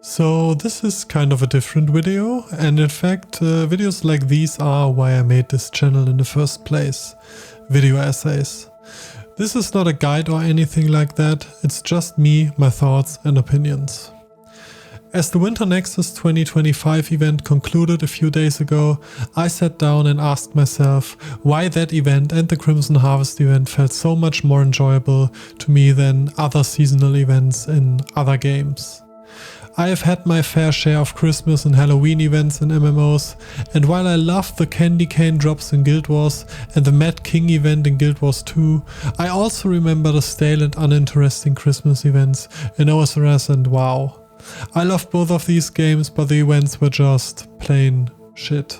So this is kind of a different video, and in fact videos like these are why I made this channel in the first place. Video essays. This is not a guide or anything like that, it's just me, my thoughts and opinions. As the Winter Nexus 2025 event concluded a few days ago, I sat down and asked myself why that event and the Crimson Harvest event felt so much more enjoyable to me than other seasonal events in other games. I have had my fair share of Christmas and Halloween events in MMOs, and while I love the candy cane drops in Guild Wars and the Mad King event in Guild Wars 2, I also remember the stale and uninteresting Christmas events in OSRS and WoW. I love both of these games, but the events were just plain shit.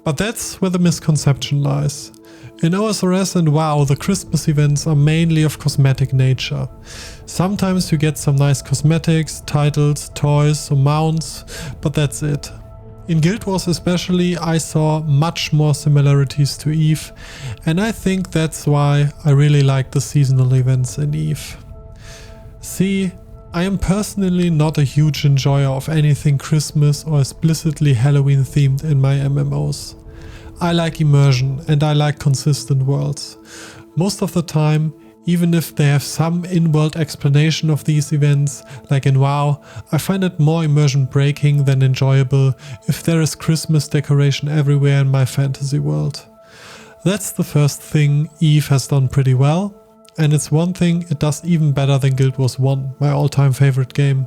But that's where the misconception lies. In OSRS and WoW, the Christmas events are mainly of cosmetic nature. Sometimes you get some nice cosmetics, titles, toys or mounts, but that's it. In Guild Wars especially, I saw much more similarities to EVE, and I think that's why I really like the seasonal events in EVE. See, I am personally not a huge enjoyer of anything Christmas or explicitly Halloween themed in my MMOs. I like immersion and I like consistent worlds. Most of the time, even if they have some in-world explanation of these events, like in WoW, I find it more immersion breaking than enjoyable if there is Christmas decoration everywhere in my fantasy world. That's the first thing EVE has done pretty well, and it's one thing it does even better than Guild Wars 1, my all-time favorite game.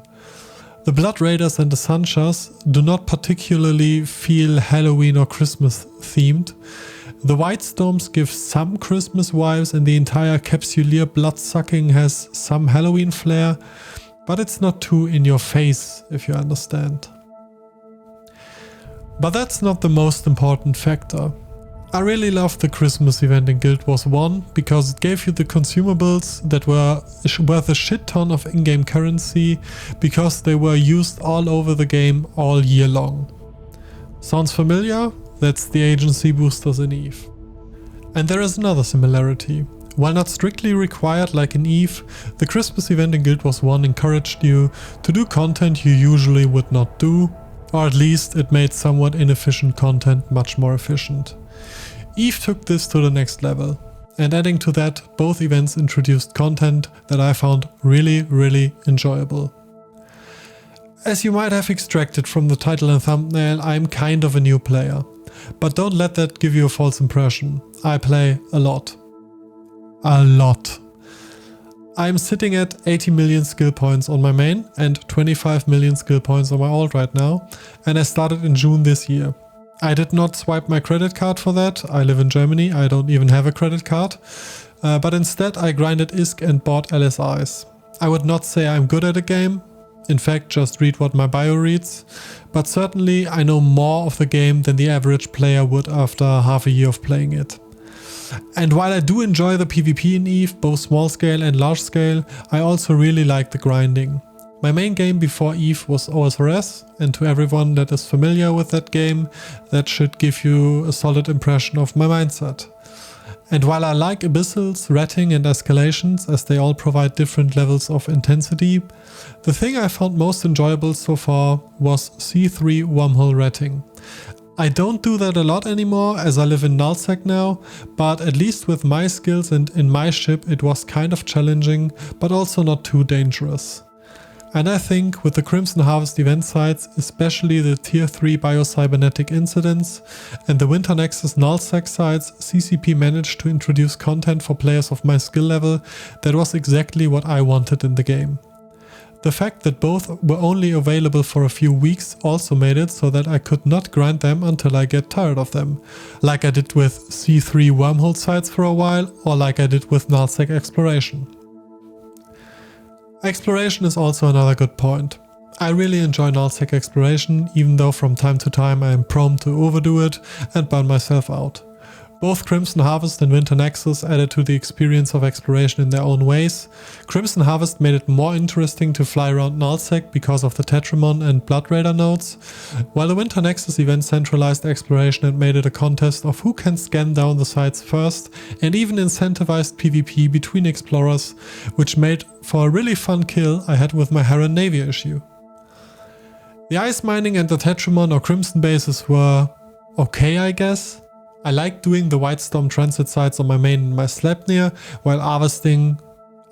The Blood Raiders and the Sunshas do not particularly feel Halloween or Christmas themed. The White Storms give some Christmas vibes and the entire Capsuleer blood-sucking has some Halloween flair, but it's not too in your face, if you understand. But that's not the most important factor. I really loved the Christmas event in Guild Wars 1 because it gave you the consumables that were worth a shit ton of in-game currency because they were used all over the game all year long. Sounds familiar? That's the agency boosters in EVE. And there is another similarity. While not strictly required like in EVE, the Christmas event in Guild Wars 1 encouraged you to do content you usually would not do, or at least it made somewhat inefficient content much more efficient. EVE took this to the next level, and adding to that, both events introduced content that I found really enjoyable. As you might have extracted from the title and thumbnail, I am kind of a new player, but don't let that give you a false impression. I play a lot. A lot. I am sitting at 80 million skill points on my main and 25 million skill points on my alt right now, and I started in June this year. I did not swipe my credit card for that. I live in Germany, I don't even have a credit card. But instead I grinded ISK and bought LSIs. I would not say I'm good at a game. In fact, just read what my bio reads. But certainly I know more of the game than the average player would after half a year of playing it. And while I do enjoy the PvP in EVE, both small scale and large scale, I also really like the grinding. My main game before EVE was OSRS, and to everyone that is familiar with that game, that should give you a solid impression of my mindset. And while I like abyssals, ratting and escalations, as they all provide different levels of intensity, the thing I found most enjoyable so far was C3 wormhole ratting. I don't do that a lot anymore as I live in nullsec now, but at least with my skills and in my ship it was kind of challenging, but also not too dangerous. And I think with the Crimson Harvest event sites, especially the tier 3 biocybernetic incidents and the Winter Nexus nullsec sites, CCP managed to introduce content for players of my skill level that was exactly what I wanted in the game. The fact that both were only available for a few weeks also made it so that I could not grind them until I get tired of them, like I did with C3 wormhole sites for a while, or like I did with nullsec exploration. Exploration is also another good point. I really enjoy nullsec exploration, even though from time to time I am prone to overdo it and burn myself out. Both Crimson Harvest and Winter Nexus added to the experience of exploration in their own ways. Crimson Harvest made it more interesting to fly around Nullsec because of the Tetramon and Blood Raider nodes, while the Winter Nexus event centralized exploration and made it a contest of who can scan down the sites first, and even incentivized PvP between explorers, which made for a really fun kill I had with my Heron Navy issue. The ice mining and the Tetramon or Crimson bases were okay, I guess. I liked doing the White Storm transit sites on my main and my Sleipnir, while harvesting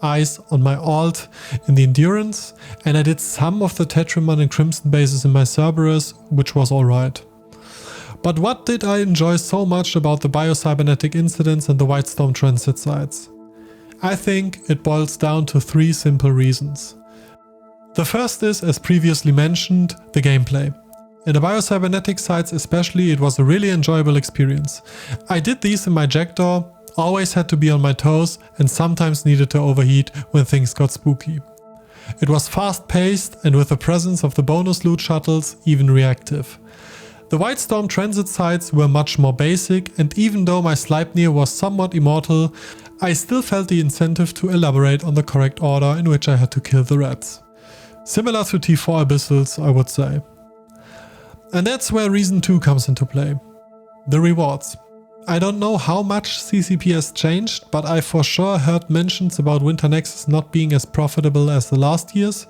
ice on my alt in the Endurance, and I did some of the Tetramon and Crimson bases in my Cerberus, which was alright. But what did I enjoy so much about the biocybernetic incidents and the White Storm transit sites? I think it boils down to 3 simple reasons. The first is, as previously mentioned, the gameplay. In the biocybernetic sites especially, it was a really enjoyable experience. I did these in my Jackdaw, always had to be on my toes, and sometimes needed to overheat when things got spooky. It was fast paced and with the presence of the bonus loot shuttles, even reactive. The White Storm transit sites were much more basic, and even though my Sleipnir was somewhat immortal, I still felt the incentive to elaborate on the correct order in which I had to kill the rats. Similar to T4 Abyssals, I would say. And that's where reason 2 comes into play. The rewards. I don't know how much CCP has changed, but I for sure heard mentions about Winter Nexus not being as profitable as the last years.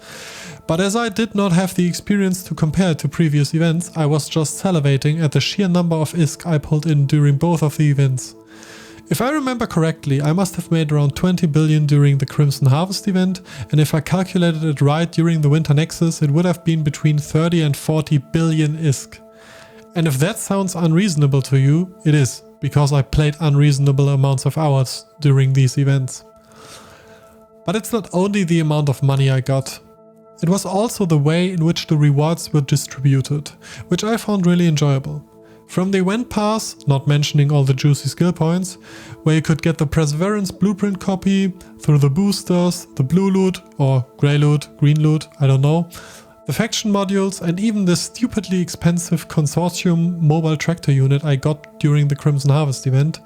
But as I did not have the experience to compare it to previous events, I was just salivating at the sheer number of ISK I pulled in during both of the events. If I remember correctly, I must have made around 20 billion during the Crimson Harvest event, and if I calculated it right during the Winter Nexus, it would have been between 30 and 40 billion ISK. And if that sounds unreasonable to you, it is, because I played unreasonable amounts of hours during these events. But it's not only the amount of money I got. It was also the way in which the rewards were distributed, which I found really enjoyable. From the event pass, not mentioning all the juicy skill points, where you could get the Perseverance blueprint copy, through the boosters, the blue loot, or grey loot, green loot, I don't know, the faction modules, and even the stupidly expensive Consortium mobile tractor unit I got during the Crimson Harvest event,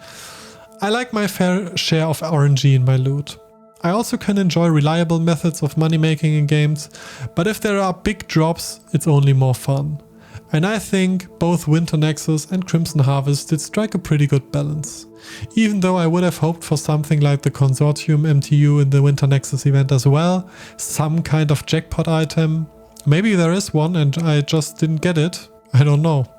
I like my fair share of RNG in my loot. I also can enjoy reliable methods of money making in games, but if there are big drops, it's only more fun. And I think both Winter Nexus and Crimson Harvest did strike a pretty good balance. Even though I would have hoped for something like the Consortium MTU in the Winter Nexus event as well, some kind of jackpot item. Maybe there is one and I just didn't get it, I don't know.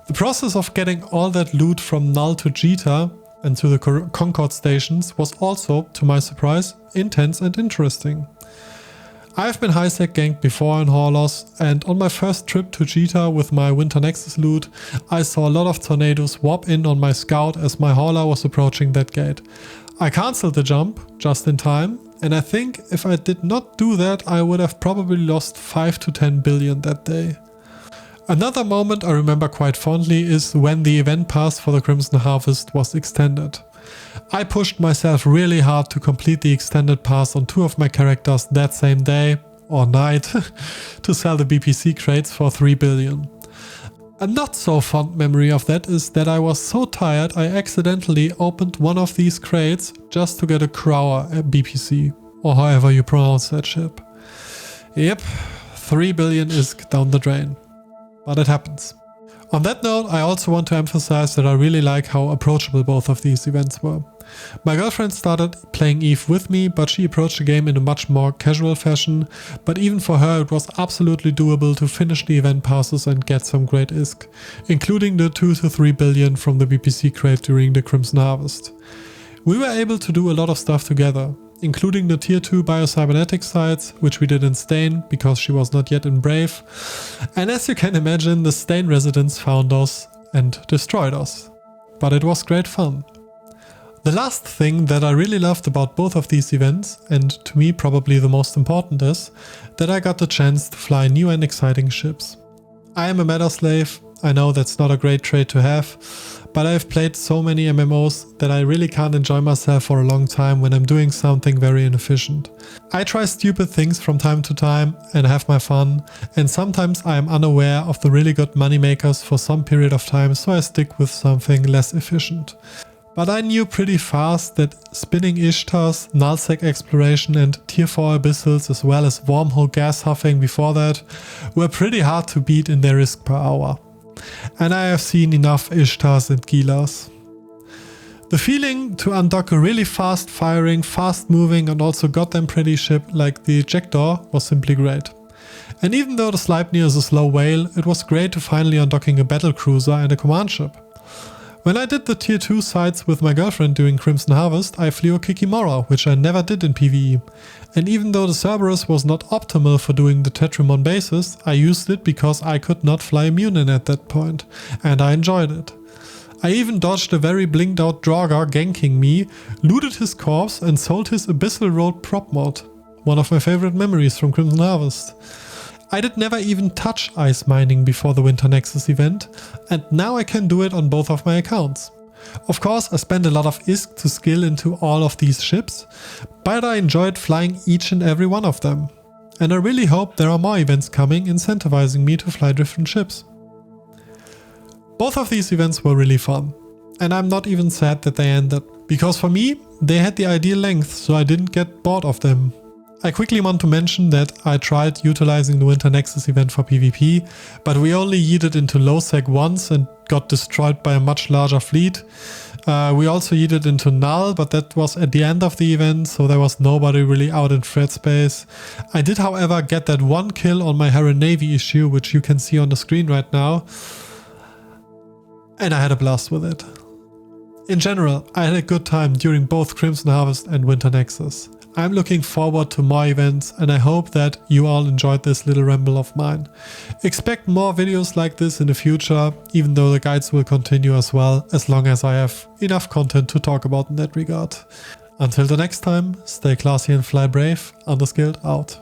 The process of getting all that loot from Null to Jita and to the Concord stations was also, to my surprise, intense and interesting. I've been high-sec ganked before in Haulers, and on my first trip to Jita with my Winter Nexus loot, I saw a lot of tornadoes warp in on my scout as my hauler was approaching that gate. I cancelled the jump just in time, and I think if I did not do that, I would have probably lost 5 to 10 billion that day. Another moment I remember quite fondly is when the event pass for the Crimson Harvest was extended. I pushed myself really hard to complete the extended pass on 2 of my characters that same day, or night, to sell the BPC crates for 3 billion. A not so fond memory of that is that I was so tired I accidentally opened one of these crates just to get a Crower BPC, or however you pronounce that ship. Yep, 3 billion ISK down the drain. But it happens. On that note, I also want to emphasize that I really like how approachable both of these events were. My girlfriend started playing EVE with me, but she approached the game in a much more casual fashion, but even for her it was absolutely doable to finish the event passes and get some great ISK, including the 2 to 3 billion from the BPC crate during the Crimson Harvest. We were able to do a lot of stuff together, including the tier 2 biocybernetic sites, which we did in Stain because she was not yet in Brave. And as you can imagine, the Stain residents found us and destroyed us. But it was great fun. The last thing that I really loved about both of these events, and to me probably the most important, is that I got the chance to fly new and exciting ships. I am a meta slave, I know that's not a great trait to have, but I've played so many MMOs that I really can't enjoy myself for a long time when I'm doing something very inefficient. I try stupid things from time to time and have my fun, and sometimes I am unaware of the really good moneymakers for some period of time, so I stick with something less efficient. But I knew pretty fast that spinning Ishtars, nullsec exploration and tier 4 abyssals as well as wormhole gas huffing before that were pretty hard to beat in their risk per hour. And I have seen enough Ishtars and Gilas. The feeling to undock a really fast firing, fast moving and also goddamn pretty ship like the Ejector was simply great. And even though the Sleipnir is a slow whale, it was great to finally undocking a battle cruiser and a command ship. When I did the tier 2 sites with my girlfriend during Crimson Harvest, I flew a Kikimora, which I never did in PvE. And even though the Cerberus was not optimal for doing the Tetrimon bases, I used it because I could not fly Munin at that point, and I enjoyed it. I even dodged a very blinked out Draugr ganking me, looted his corpse and sold his Abyssal Road prop mod, one of my favorite memories from Crimson Harvest. I did never even touch ice mining before the Winter Nexus event, and now I can do it on both of my accounts. Of course, I spent a lot of ISK to skill into all of these ships, but I enjoyed flying each and every one of them. And I really hope there are more events coming incentivizing me to fly different ships. Both of these events were really fun, and I'm not even sad that they ended, because for me, they had the ideal length, so I didn't get bored of them. I quickly want to mention that I tried utilizing the Winter Nexus event for PvP, but we only yeeted into low sec once and got destroyed by a much larger fleet. We also yeeted into null, but that was at the end of the event, so there was nobody really out in threat space. I did however get that one kill on my Heron Navy issue, which you can see on the screen right now, and I had a blast with it. In general, I had a good time during both Crimson Harvest and Winter Nexus. I'm looking forward to more events and I hope that you all enjoyed this little ramble of mine. Expect more videos like this in the future, even though the guides will continue as well, as long as I have enough content to talk about in that regard. Until the next time, stay classy and fly brave. Underskilled out.